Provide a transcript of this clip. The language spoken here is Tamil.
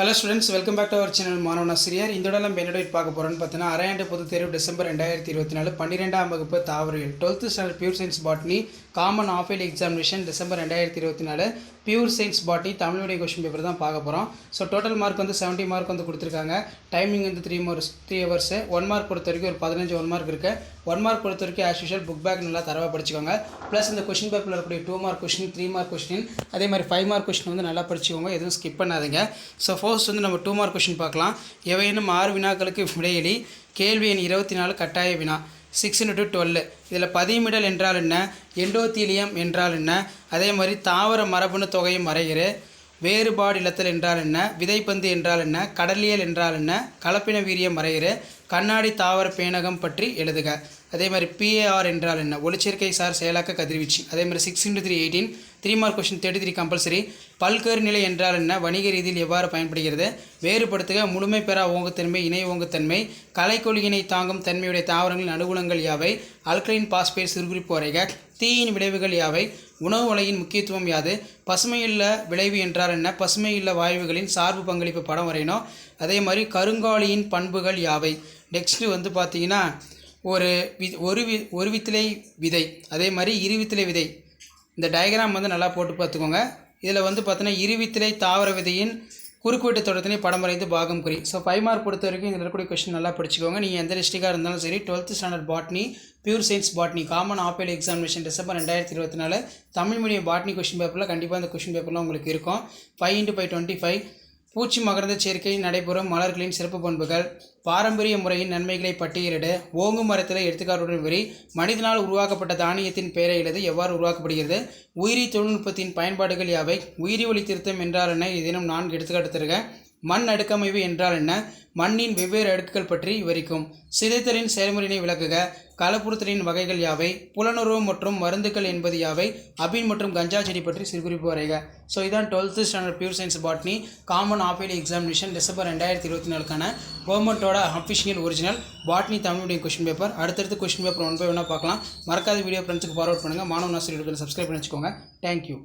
Hello students, welcome back to our channel மாணவன் ஆசிரியர். இந்த தடவை நம்ம என்ன பார்க்க போறோம்னு பார்த்தீங்கன்னா அரையாண்டு பொதுத் தேர்வு டிசம்பர் 2024 12ஆம் வகுப்பு தாவரவியல் 12th standard pure science botany common half yearly examination December 2024 pure science botany Tamil medium question paper தான் பார்க்க போறோம். ஸோ டோட்டல் மார்க் வந்து 70 மார்க் வந்து கொடுத்துருக்காங்க. டைமிங் வந்து 3 hours. 1 மார்க் பொறுத்த வரைக்கும் ஒரு 15 1 மார்க் இருக்கு. 1 மார்க் பொறுத்த வரைக்கும் ஆஸ் யூஷுவல் புக் பேக் நல்லா தரவா படிச்சுக்கோங்க. ப்ளஸ் இந்த क्वेश्चन பேப்பரில் இருக்கக்கூடிய 2 மார்க் क्वेश्चन 3 மார்க் क्वेश्चन அதே மாதிரி 5 மார்க் क्वेश्चन வந்து நல்லா படிச்சுக்கோங்க. எதுவும் ஸ்கிப் பண்ணாதீங்க. ஸோ ஃபர்ஸ்ட் வந்து நம்ம 2 மார்க் क्वेश्चन பார்க்கலாம். எவையேனும் 6 வினாக்களுக்கு விடையளி. கேள்வி எண் 24 கட்டாய வினா 6 into 12. இதில் பதிமிடல் என்றால் என்ன, எண்டோத்தீலியம் என்றால் என்ன, அதே மாதிரி தாவர மரபணு தொகையும் வரைகிற, வேறுபாடு இழத்தல் என்றால் என்ன, விதைப்பந்து என்றால் என்ன, கடலியல் என்றால் என்ன, கலப்பின வீரியம் வரைகிற, கண்ணாடி தாவர பேணகம் பற்றி எழுதுக. அதே மாதிரி PAR என்றால் என்ன, ஒளிச்சேர்க்கை சார் செயலாக்க கதிர்வீச்சு. அதே மாதிரி 6 into 3 18. 3 mark question 33 compulsory. பல்கரு நிலை என்றால் என்ன, வணிக ரீதியில் எவ்வாறு பயன்படுகிறது, வேறுபடுத்துக, முழுமை பெறா ஓங்குத்தன்மை, இணை ஓங்குத்தன்மை, களைக்கொழுகினை தாங்கும் தன்மையுடைய தாவரங்களின் அனுகூலங்கள் யாவை, அல்கலைன் பாஸ்பேட் சிறுகுறிப்பு வரைக, தீயின் விளைவுகள் யாவை, உணவு உலையின் முக்கியத்துவம் யாது, பசுமையுள்ள விளைவு என்றால் என்ன, பசுமையுள்ள வாயுகளின் சார்பு பங்களிப்பு படம் வரையணும். அதே மாதிரி கருங்காலியின் பண்புகள் யாவை. நெக்ஸ்ட்டு வந்து பார்த்தீங்கன்னா ஒரு வித்திலை விதை, அதே மாதிரி இருவித்திலை விதை. இந்த டயக்ராம் வந்து நல்லா போட்டு பார்த்துக்கோங்க. இதில் வந்து பார்த்தீங்கன்னா இருவித்திலை தாவர விதையின் குறுக்குவெட்டு தொடர்த்தினை படம் வரைந்து பாகம் குறி. ஸோ 5 மார்க் பொறுத்த வரைக்கும் இதில் இருக்கக்கூடிய கொஸ்டின் நல்லா படிச்சுக்கோங்க. நீங்கள் எந்த டிஸ்ட்ரிக்டாக இருந்தாலும் சரி 12th standard botany pure science botany common half yearly examination December 2024 Tamil medium botany question பேப்பரில் கண்டிப்பாக அந்த கொஸ்டின் பேப்பர்லாம் உங்களுக்கு இருக்கும். 5 into 5 25. பூச்சி மகரந்த சேர்க்கை நடைபெறும் மலர்களின் சிறப்பு பண்புகள், பாரம்பரிய முறையின் நன்மைகளை பட்டியலிடு, ஓங்கு மரத்தில் எடுத்துக்காட்டுடன் வரி, மனிதனால் உருவாக்கப்பட்ட தானியத்தின் பெயரை எழுது, எவ்வாறு உருவாக்கப்படுகிறது, உயிரி தொழில்நுட்பத்தின் பயன்பாடுகள் யாவை, உயிரி ஒளி திருத்தம் என்றால் என்ன, இதனும் 4 எடுத்துக்காட்டு தருக, மண் அடுக்கமைவு என்றால் என்ன, மண்ணின் வெவ்வேறு அடுக்குகள் பற்றி விவரிக்கும், சிதைத்தலின் செயல்முறையினை விளக்குக, கலப்புறுத்தலின் வகைகள் யாவை, புலனுறவு மற்றும் மருந்துகள் என்பது யாவை, அபின் மற்றும் கஞ்சா செடி பற்றி சிறுகுறிப்பு வரைக. ஸோ இதான் 12th standard pure science botany common half yearly examination December 2024 கவர்மெண்ட்டோட official original botany Tamil medium question paper. அடுத்தடுத்து கொஸ்டின் பேப்பர் 1 by 1 பார்க்கலாம். மறக்காத வீடியோ ஃப்ரெண்ட்ஸுக்கு ஃபார்வர்ட் பண்ணுங்கள். மாணவன் ஆசிரியர்கள் சப்ஸ்கிரைப் பண்ணி வச்சுக்கோங்க. தேங்க்யூ.